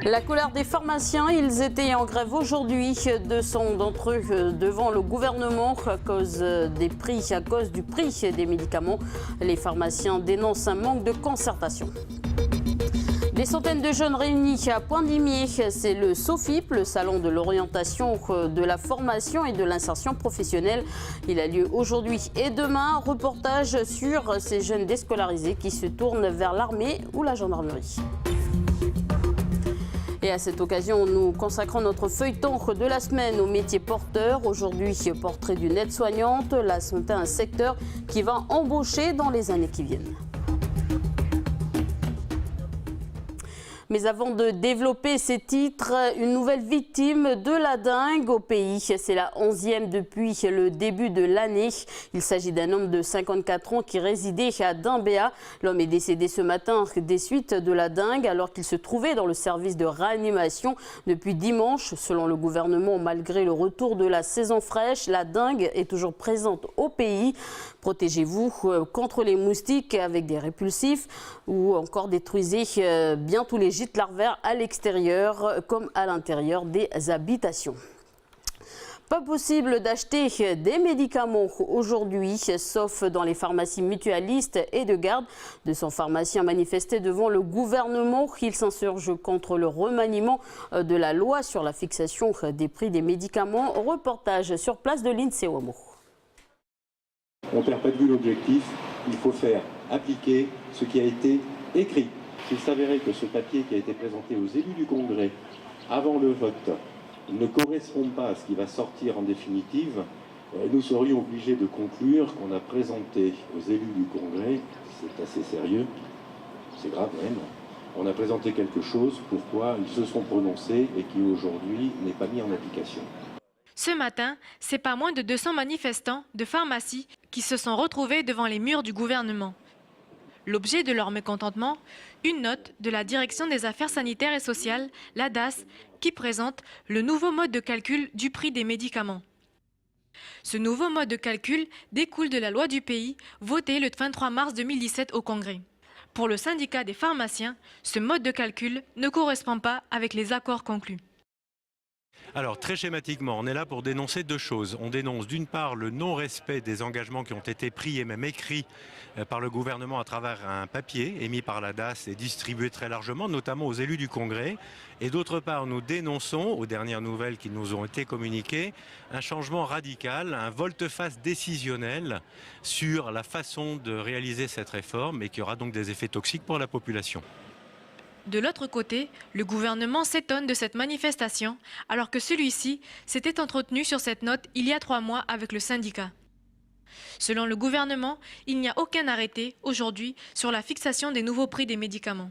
La colère des pharmaciens, ils étaient en grève aujourd'hui, 200 d'entre eux devant le gouvernement à cause du prix des médicaments. Les pharmaciens dénoncent un manque de concertation. Des centaines de jeunes réunis à Pointe-Limier, c'est le SOFIP, le salon de l'orientation, de la formation et de l'insertion professionnelle. Il a lieu aujourd'hui et demain. Reportage sur ces jeunes déscolarisés qui se tournent vers l'armée ou la gendarmerie. Et à cette occasion, nous consacrons notre feuilleton de la semaine aux métiers porteurs. Aujourd'hui, portrait d'une aide-soignante. La santé, un secteur qui va embaucher dans les années qui viennent. Mais avant de développer ces titres, une nouvelle victime de la dengue au pays. C'est la 11e depuis le début de l'année. Il s'agit d'un homme de 54 ans qui résidait à Dimbéa. L'homme est décédé ce matin des suites de la dengue alors qu'il se trouvait dans le service de réanimation depuis dimanche. Selon le gouvernement, malgré le retour de la saison fraîche, la dengue est toujours présente au pays. Protégez-vous contre les moustiques avec des répulsifs ou encore détruisez bien tous les gîtes larvaires à l'extérieur comme à l'intérieur des habitations. Pas possible d'acheter des médicaments aujourd'hui, sauf dans les pharmacies mutualistes et de garde. 200 pharmaciens manifestaient devant le gouvernement. Ils s'insurgent contre le remaniement de la loi sur la fixation des prix des médicaments. Reportage sur place de l'INSEE Ouamo. On ne perd pas de vue l'objectif, il faut faire appliquer ce qui a été écrit. S'il s'avérait que ce papier qui a été présenté aux élus du Congrès avant le vote ne correspond pas à ce qui va sortir en définitive, nous serions obligés de conclure qu'on a présenté aux élus du Congrès, c'est assez sérieux, c'est grave même, on a présenté quelque chose pourquoi ils se sont prononcés et qui aujourd'hui n'est pas mis en application. Ce matin, c'est pas moins de 200 manifestants de pharmacie qui se sont retrouvés devant les murs du gouvernement. L'objet de leur mécontentement, une note de la Direction des Affaires sanitaires et sociales, la DAS, qui présente le nouveau mode de calcul du prix des médicaments. Ce nouveau mode de calcul découle de la loi du pays, votée le 23 mars 2017 au Congrès. Pour le syndicat des pharmaciens, ce mode de calcul ne correspond pas avec les accords conclus. Alors très schématiquement, on est là pour dénoncer deux choses. On dénonce d'une part le non-respect des engagements qui ont été pris et même écrits par le gouvernement à travers un papier émis par la DAS et distribué très largement, notamment aux élus du Congrès. Et d'autre part, nous dénonçons, aux dernières nouvelles qui nous ont été communiquées, un changement radical, un volte-face décisionnel sur la façon de réaliser cette réforme et qui aura donc des effets toxiques pour la population. De l'autre côté, le gouvernement s'étonne de cette manifestation, alors que celui-ci s'était entretenu sur cette note il y a 3 mois avec le syndicat. Selon le gouvernement, il n'y a aucun arrêté aujourd'hui sur la fixation des nouveaux prix des médicaments.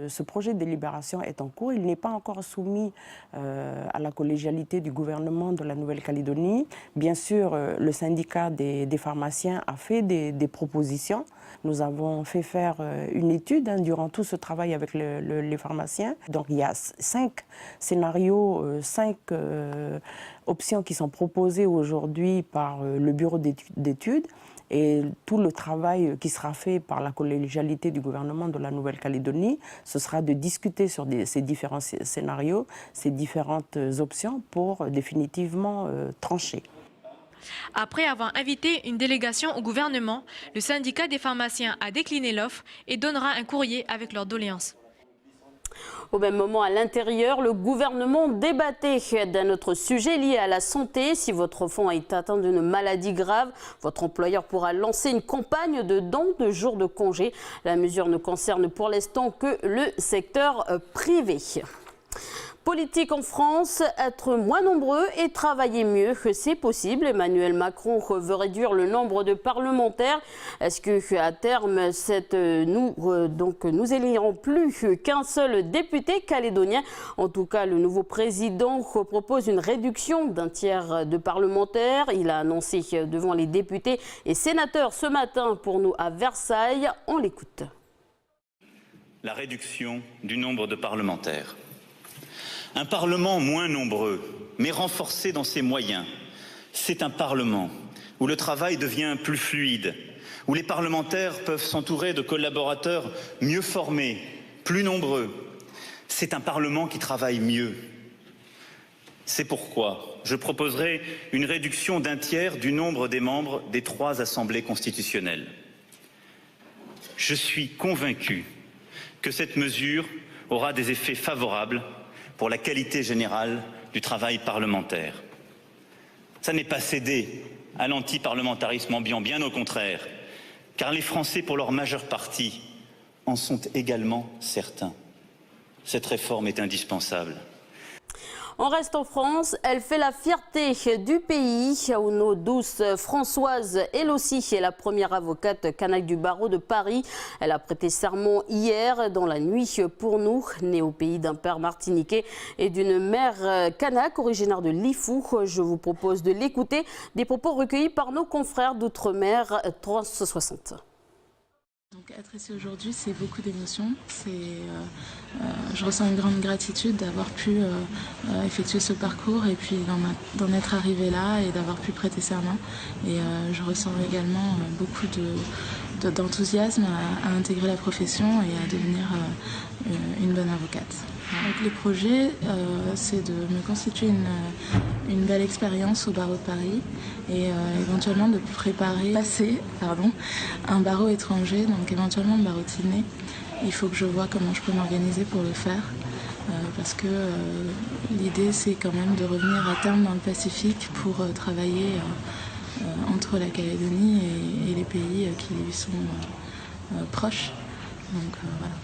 Ce projet de délibération est en cours, il n'est pas encore soumis à la collégialité du gouvernement de la Nouvelle-Calédonie. Bien sûr, le syndicat des pharmaciens a fait des propositions. Nous avons fait faire une étude durant tout ce travail avec les pharmaciens. Donc il y a 5 scénarios, 5 options qui sont proposées aujourd'hui par le bureau d'études. Et tout le travail qui sera fait par la collégialité du gouvernement de la Nouvelle-Calédonie, ce sera de discuter sur ces différents scénarios, ces différentes options pour définitivement trancher. Après avoir invité une délégation au gouvernement, le syndicat des pharmaciens a décliné l'offre et donnera un courrier avec leurs doléances. Au même moment, à l'intérieur, le gouvernement débattait d'un autre sujet lié à la santé. Si votre enfant est atteint d'une maladie grave, votre employeur pourra lancer une campagne de dons de jours de congé. La mesure ne concerne pour l'instant que le secteur privé. Politique en France, être moins nombreux et travailler mieux, c'est possible. Emmanuel Macron veut réduire le nombre de parlementaires. Est-ce qu'à terme, nous élirons plus qu'un seul député calédonien? En tout cas, le nouveau président propose une réduction d'un tiers de parlementaires. Il a annoncé devant les députés et sénateurs ce matin pour nous à Versailles. On l'écoute. La réduction du nombre de parlementaires. Un Parlement moins nombreux, mais renforcé dans ses moyens, c'est un Parlement où le travail devient plus fluide, où les parlementaires peuvent s'entourer de collaborateurs mieux formés, plus nombreux. C'est un Parlement qui travaille mieux. C'est pourquoi je proposerai une réduction d'un tiers du nombre des membres des 3 assemblées constitutionnelles. Je suis convaincu que cette mesure aura des effets favorables pour la qualité générale du travail parlementaire. Ça n'est pas céder à l'antiparlementarisme ambiant, bien au contraire, car les Français, pour leur majeure partie, en sont également certains. Cette réforme est indispensable. On reste en France, elle fait la fierté du pays où nos douces Françoise, elle aussi, est la première avocate kanak du barreau de Paris. Elle a prêté serment hier dans la nuit pour nous, née au pays d'un père martiniquais et d'une mère kanak originaire de Lifou. Je vous propose de l'écouter, des propos recueillis par nos confrères d'outre-mer 360. Donc être ici aujourd'hui, c'est beaucoup d'émotions. Je ressens une grande gratitude d'avoir pu effectuer ce parcours et puis d'en être arrivé là et d'avoir pu prêter serment. Et je ressens également beaucoup d'enthousiasme à intégrer la profession et à devenir une bonne avocate. Donc les projets, c'est de me constituer une belle expérience au barreau de Paris et éventuellement de passer un barreau étranger, donc éventuellement le barreau de Sydney. Il faut que je vois comment je peux m'organiser pour le faire parce que l'idée c'est quand même de revenir à terme dans le Pacifique pour travailler entre la Calédonie et les pays qui lui sont proches. Donc voilà.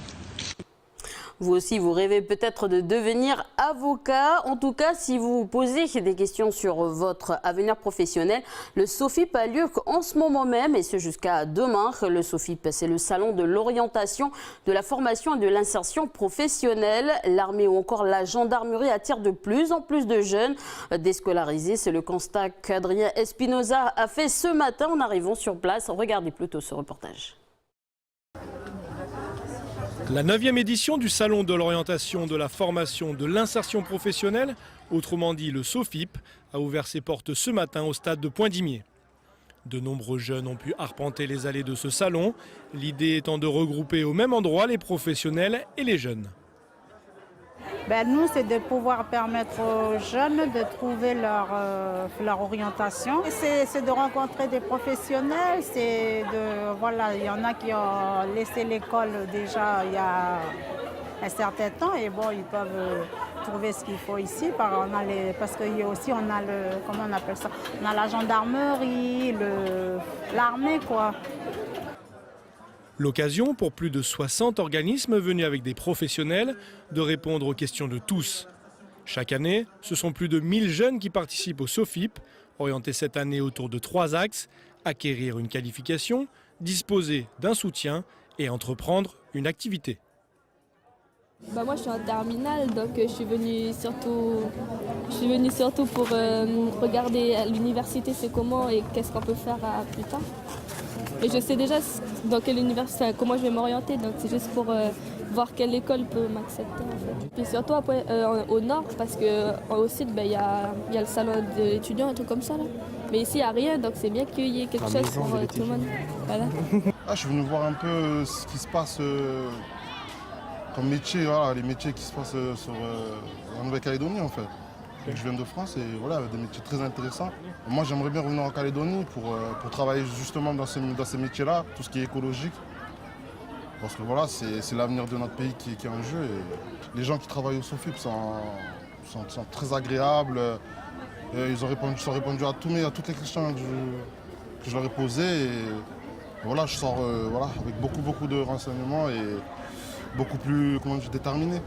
Vous aussi, vous rêvez peut-être de devenir avocat. En tout cas, si vous posez des questions sur votre avenir professionnel, le SOFIP a lieu en ce moment même et ce jusqu'à demain. Le SOFIP, c'est le salon de l'orientation, de la formation et de l'insertion professionnelle. L'armée ou encore la gendarmerie attire de plus en plus de jeunes déscolarisés. C'est le constat qu'Adrien Espinoza a fait ce matin en arrivant sur place. Regardez plutôt ce reportage. La 9e édition du Salon de l'orientation, de la formation, de l'insertion professionnelle, autrement dit le SOFIP, a ouvert ses portes ce matin au stade de Poindimié. De nombreux jeunes ont pu arpenter les allées de ce salon, l'idée étant de regrouper au même endroit les professionnels et les jeunes. Nous, c'est de pouvoir permettre aux jeunes de trouver leur orientation. C'est de rencontrer des professionnels. Il y en a qui ont laissé l'école déjà il y a un certain temps et bon, ils peuvent trouver ce qu'il faut ici. Parce qu'il aussi on a comment on appelle ça, on a la gendarmerie, l'armée quoi. L'occasion pour plus de 60 organismes venus avec des professionnels de répondre aux questions de tous. Chaque année, ce sont plus de 1000 jeunes qui participent au SOFIP, orientés cette année autour de 3 axes: acquérir une qualification, disposer d'un soutien et entreprendre une activité. Moi je suis en terminale, donc je suis venue surtout pour regarder l'université c'est comment et qu'est-ce qu'on peut faire plus tard. Et je sais déjà dans quelle université, comment je vais m'orienter, donc c'est juste pour voir quelle école peut m'accepter en fait. Puis surtout après, au nord, parce qu'au sud il y a le salon de l'étudiant, un truc comme ça là. Mais ici il n'y a rien, donc c'est bien qu'il y ait quelque chose pour tout le monde. Voilà. Je suis venu voir un peu ce qui se passe comme métier, les métiers qui se passent sur la Nouvelle-Calédonie en fait. Donc, je viens de France et voilà, des métiers très intéressants. Moi j'aimerais bien revenir en Calédonie pour travailler justement dans ces métiers-là, tout ce qui est écologique. Parce que voilà, c'est l'avenir de notre pays qui est en jeu. Et les gens qui travaillent au SOFIP sont très agréables. Ils ont répondu à toutes les questions que je leur ai posées. Et voilà, je sors avec beaucoup de renseignements et beaucoup plus déterminé.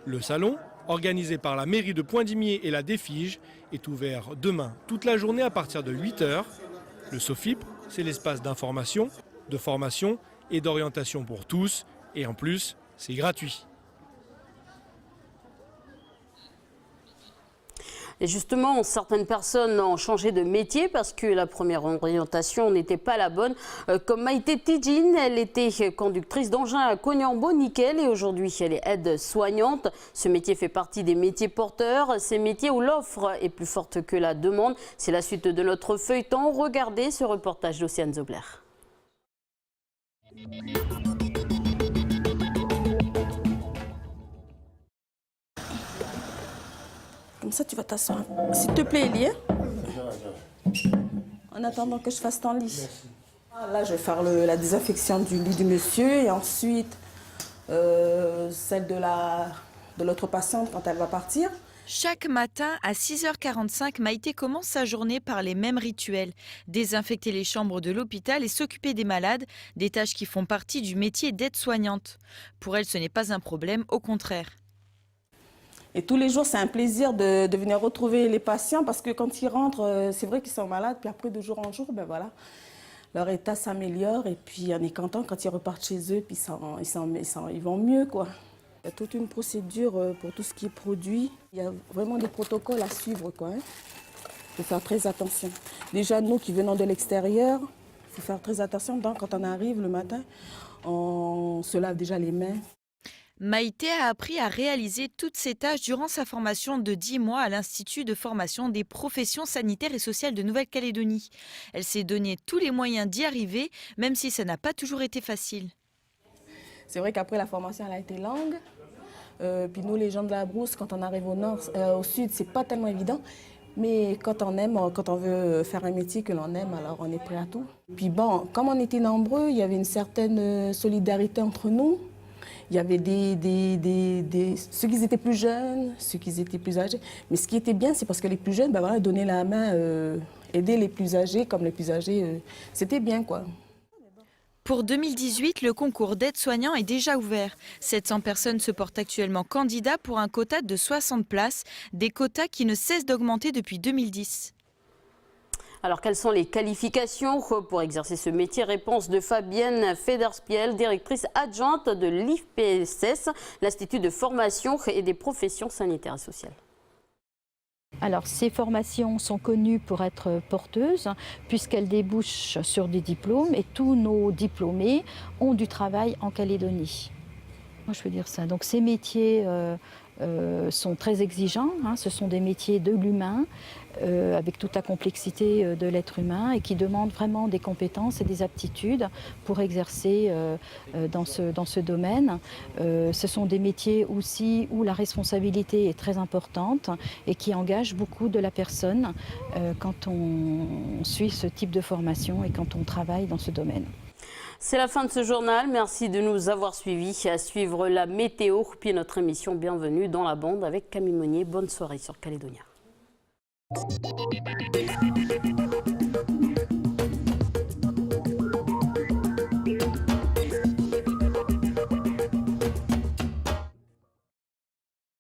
Le salon, organisé par la mairie de Poindimié et la Défige, est ouvert demain toute la journée à partir de 8 h. Le SOFIP, c'est l'espace d'information, de formation et d'orientation pour tous. Et en plus, c'est gratuit. Et justement, certaines personnes ont changé de métier parce que la première orientation n'était pas la bonne. Comme Maïté Tidjine, elle était conductrice d'engin à Cognambo-Nickel et aujourd'hui elle est aide-soignante. Ce métier fait partie des métiers porteurs, ces métiers où l'offre est plus forte que la demande. C'est la suite de notre feuilleton. Regardez ce reportage d'Océane Zobler. Comme ça, tu vas t'asseoir. S'il te plaît, Elie. En attendant que je fasse ton lit. Là, je vais faire la désinfection du lit du monsieur et ensuite celle de l'autre patiente quand elle va partir. Chaque matin à 6h45, Maïté commence sa journée par les mêmes rituels. Désinfecter les chambres de l'hôpital et s'occuper des malades, des tâches qui font partie du métier d'aide-soignante. Pour elle, ce n'est pas un problème, au contraire. Et tous les jours, c'est un plaisir de venir retrouver les patients parce que quand ils rentrent, c'est vrai qu'ils sont malades, puis après de jour en jour, ben voilà, leur état s'améliore et puis on est content quand ils repartent chez eux, puis ils vont mieux, quoi. Il y a toute une procédure pour tout ce qui est produit. Il y a vraiment des protocoles à suivre, quoi. Il faut faire très attention. Déjà, nous qui venons de l'extérieur, il faut faire très attention. Donc, quand on arrive le matin, on se lave déjà les mains. Maïté a appris à réaliser toutes ces tâches durant sa formation de 10 mois à l'Institut de formation des professions sanitaires et sociales de Nouvelle-Calédonie. Elle s'est donné tous les moyens d'y arriver, même si ça n'a pas toujours été facile. C'est vrai qu'après la formation, elle a été longue. Puis nous, les gens de la brousse, quand on arrive au nord, au sud, c'est pas tellement évident. Mais quand on aime, quand on veut faire un métier que l'on aime, alors on est prêt à tout. Puis bon, comme on était nombreux, il y avait une certaine solidarité entre nous. Il y avait ceux qui étaient plus jeunes, ceux qui étaient plus âgés. Mais ce qui était bien, c'est parce que les plus jeunes, ben voilà, donnaient la main, aider les plus âgés, comme les plus âgés, c'était bien, quoi. Pour 2018, le concours d'aide-soignant est déjà ouvert. 700 personnes se portent actuellement candidats pour un quota de 60 places, des quotas qui ne cessent d'augmenter depuis 2010. Alors, quelles sont les qualifications pour exercer ce métier? Réponse de Fabienne Federspiel, directrice adjointe de l'IFPSS, l'Institut de formation et des professions sanitaires et sociales. Alors, ces formations sont connues pour être porteuses puisqu'elles débouchent sur des diplômes et tous nos diplômés ont du travail en Calédonie. Moi, je veux dire ça. Donc, ces métiers sont très exigeants. Ce sont des métiers de l'humain avec toute la complexité de l'être humain et qui demandent vraiment des compétences et des aptitudes pour exercer dans ce domaine. Ce sont des métiers aussi où la responsabilité est très importante et qui engagent beaucoup de la personne quand on suit ce type de formation et quand on travaille dans ce domaine. C'est la fin de ce journal. Merci de nous avoir suivis. À suivre la météo, puis notre émission Bienvenue dans la bande avec Camille Monnier. Bonne soirée sur Calédonia.